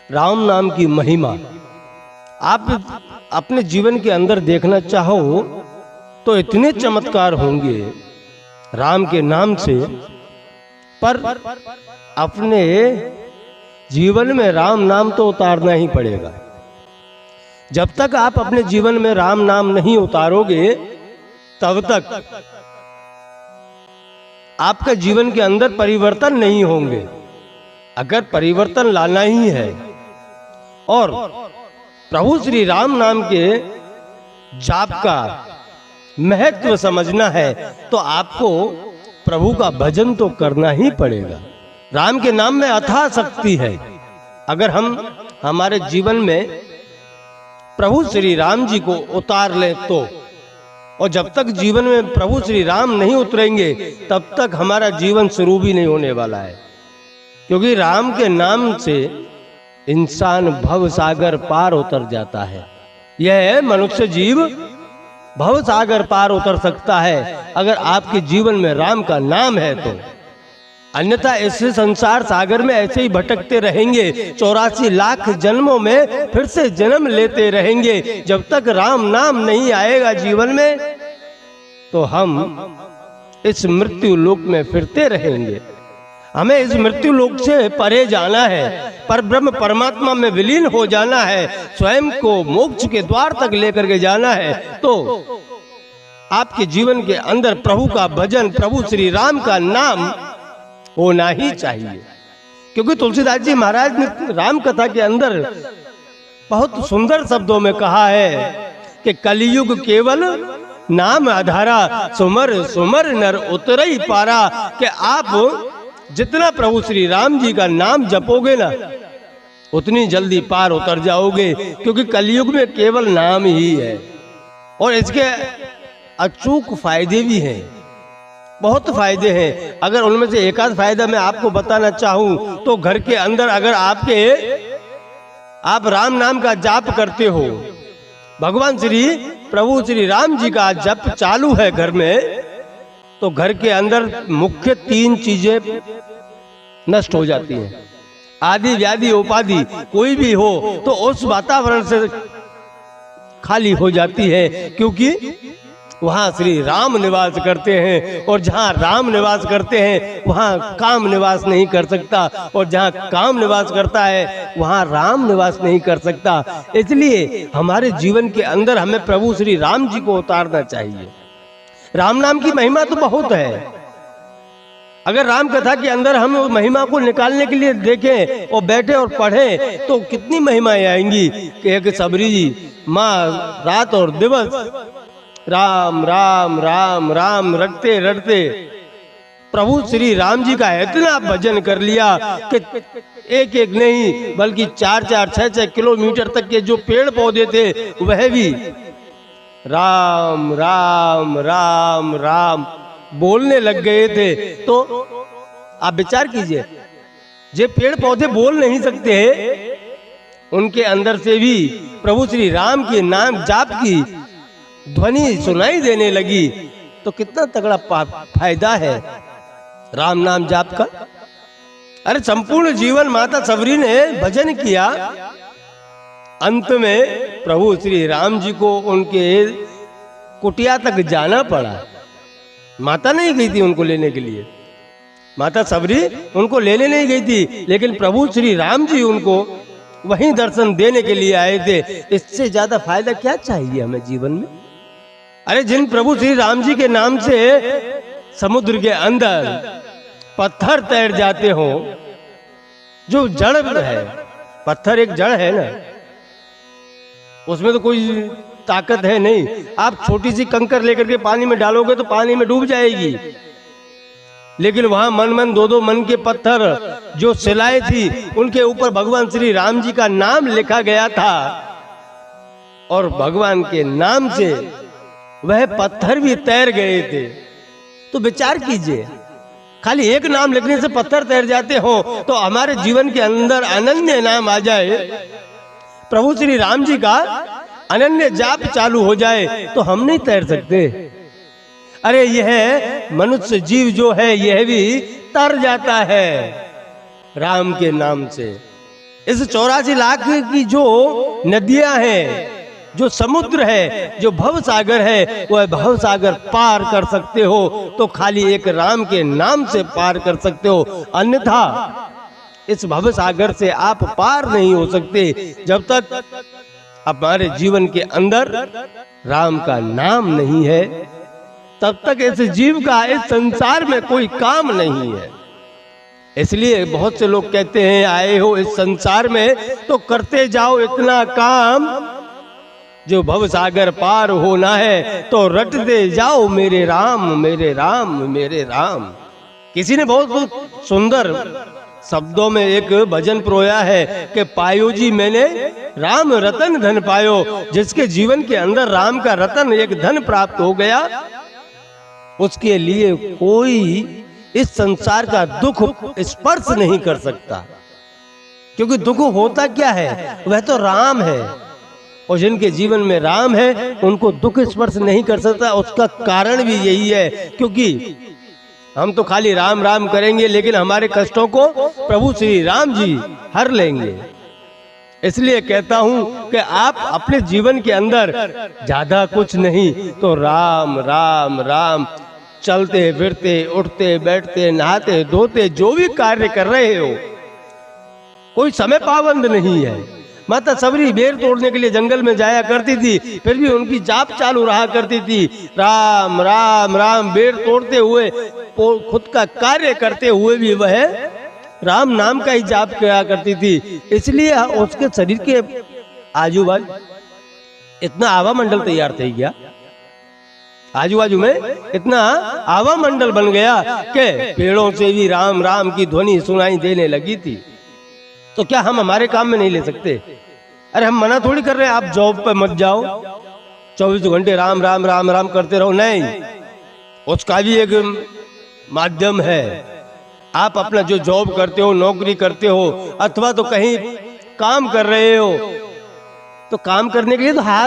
राम नाम की महिमा आप अपने जीवन के अंदर देखना चाहो तो इतने चमत्कार होंगे राम के नाम से, पर अपने जीवन में राम नाम तो उतारना ही पड़ेगा। जब तक आप अपने जीवन में राम नाम नहीं उतारोगे तब तक आपका जीवन के अंदर परिवर्तन नहीं होंगे। अगर परिवर्तन लाना ही है और प्रभु श्री राम नाम के जाप का महत्व समझना है तो आपको प्रभु का भजन तो करना ही पड़ेगा। राम के नाम में अथाह शक्ति है। अगर हम हमारे जीवन में प्रभु श्री राम जी को उतार ले तो, और जब तक जीवन में प्रभु श्री राम नहीं उतरेंगे तब तक हमारा जीवन शुरू भी नहीं होने वाला है। क्योंकि राम के नाम से इंसान भव सागर पार उतर जाता है। यह मनुष्य जीव भव सागर पार उतर सकता है अगर आपके जीवन में राम का नाम है तो, अन्यथा ऐसे संसार सागर में ऐसे ही भटकते रहेंगे। 84 लाख जन्मों में फिर से जन्म लेते रहेंगे। जब तक राम नाम नहीं आएगा जीवन में तो हम इस मृत्यु लोक में फिरते रहेंगे। हमें इस मृत्यु लोक से परे जाना है, पर ब्रह्म परमात्मा में विलीन हो जाना है, स्वयं को मोक्ष के द्वार तक लेकर के जाना है। तो आपके जीवन के अंदर प्रभु का भजन, प्रभु श्री राम का नाम होना ही चाहिए। क्योंकि तुलसीदास जी महाराज ने राम कथा के अंदर बहुत सुंदर शब्दों में कहा है कि कलियुग केवल नाम आधारा, सुमर सुमर नर उतरई पारा। कि आप जितना प्रभु श्री राम जी का नाम जपोगे ना उतनी जल्दी पार उतर जाओगे। क्योंकि कलियुग में केवल नाम ही है और इसके अचूक फायदे भी हैं, बहुत फायदे हैं। अगर उनमें से एक आध फायदा मैं आपको बताना चाहूं तो घर के अंदर अगर आप राम नाम का जाप करते हो, भगवान श्री प्रभु श्री राम जी का जप चालू है घर में, तो घर के अंदर मुख्य 3 चीजें नष्ट हो जाती हैं। आदि व्याधि उपाधि कोई भी हो तो उस वातावरण से खाली हो जाती है। क्योंकि वहां श्री राम निवास करते हैं और जहां राम निवास करते हैं वहां काम निवास नहीं कर सकता, और जहां काम निवास करता है वहां राम निवास नहीं कर सकता। इसलिए हमारे जीवन के अंदर हमें प्रभु श्री राम जी को उतारना चाहिए। राम नाम की महिमा तो बहुत है। अगर राम कथा के अंदर हम महिमा को निकालने के लिए देखें और बैठे और पढ़ें तो कितनी महिमाएं आएंगी कि एक सबरी जी माँ रात और दिवस राम राम राम राम रटते रटते प्रभु श्री राम जी का इतना भजन कर लिया कि एक एक नहीं बल्कि 4-4, 6-6 किलोमीटर तक के जो पेड़ पौधे थे वह भी राम राम राम राम बोलने लग गए थे। तो आप विचार कीजिए, जो पेड़ पौधे बोल नहीं सकते उनके अंदर से भी प्रभु श्री राम के नाम जाप की ध्वनि सुनाई देने लगी। तो कितना तगड़ा फायदा है राम नाम जाप का। अरे संपूर्ण जीवन माता सबरी ने भजन किया, अंत में प्रभु श्री राम जी को उनके कुटिया तक जाना पड़ा। माता नहीं गई थी उनको लेने के लिए, माता सबरी उनको लेने नहीं गई थी, लेकिन प्रभु श्री राम जी उनको वहीं दर्शन देने के लिए आए थे। इससे ज्यादा फायदा क्या चाहिए हमें जीवन में। अरे जिन प्रभु श्री राम जी के नाम से समुद्र के अंदर पत्थर तैर जाते हो, जो जड़ है, पत्थर एक जड़ है ना, उसमें तो कोई ताकत है नहीं। आप छोटी सी कंकर लेकर के पानी में डालोगे तो पानी में डूब जाएगी, लेकिन वहां मन 2-2 मन के पत्थर जो शिलाएं थी उनके ऊपर भगवान श्री राम जी का नाम लिखा गया था, और भगवान के नाम से वह पत्थर भी तैर गए थे। तो विचार कीजिए, खाली एक नाम लिखने से पत्थर तैर जाते हो, तो हमारे जीवन के अंदर अनन्य नाम आ जाए, प्रभु श्री राम जी का अनन्य जाप चालू हो जाए तो हम नहीं तैर सकते। अरे यह मनुष्य जीव जो है यह भी तर जाता है राम के नाम से। इस 84 लाख की जो नदियां हैं, जो समुद्र है, जो भव सागर है, वह भव सागर पार कर सकते हो तो खाली एक राम के नाम से पार कर सकते हो, अन्यथा इस भव सागर से आप पार नहीं हो सकते जब तक हमारे जीवन के अंदर राम का नाम नहीं है। तब तक इस जीव का इस संसार में कोई काम नहीं है। इसलिए बहुत से लोग कहते हैं आए हो इस संसार में तो करते जाओ इतना काम, जो भव सागर पार होना है तो रटते जाओ मेरे राम मेरे राम मेरे राम। किसी ने बहुत सुंदर शब्दों में एक भजन प्रोया है कि पायो जी मैंने राम रतन धन पायो। जिसके जीवन के अंदर राम का रतन एक धन प्राप्त हो गया, उसके लिए कोई इस संसार का दुख स्पर्श नहीं कर सकता, क्योंकि दुख होता क्या है, वह तो राम है। और जिनके जीवन में राम है उनको दुख स्पर्श नहीं कर सकता। उसका कारण भी यही है, क्योंकि हम तो खाली राम राम करेंगे लेकिन हमारे कष्टों को प्रभु श्री राम जी हर लेंगे। इसलिए कहता हूं कि आप अपने जीवन के अंदर ज्यादा कुछ नहीं तो राम राम राम, चलते फिरते उठते बैठते नहाते धोते जो भी कार्य कर रहे हो, कोई समय पाबंद नहीं है। माता सबरी बेर तोड़ने के लिए जंगल में जाया करती थी, फिर भी उनकी जाप चालू रहा करती थी, राम राम राम। बेर तोड़ते हुए खुद का कार्य करते हुए भी वह राम नाम का ही जाप किया करती थी। इसलिए उसके शरीर के आजू बाजू इतना आवा मंडल तैयार થઈ गया, आजू बाजू में इतना आवा मंडल बन गया कि पेड़ों से भी राम राम की ध्वनि सुनाई देने लगी थी। तो क्या हम हमारे काम में नहीं ले सकते? अरे हम मना थोड़ी कर रहे हैं आप जॉब पे मत जाओ, 24 घंटे राम राम राम राम करते रहो, नहीं। उसका भी एक माध्यम है। आप अपना जो जॉब करते हो, नौकरी करते हो, अथवा तो कहीं काम कर रहे हो, तो काम करने के लिए तो हाथ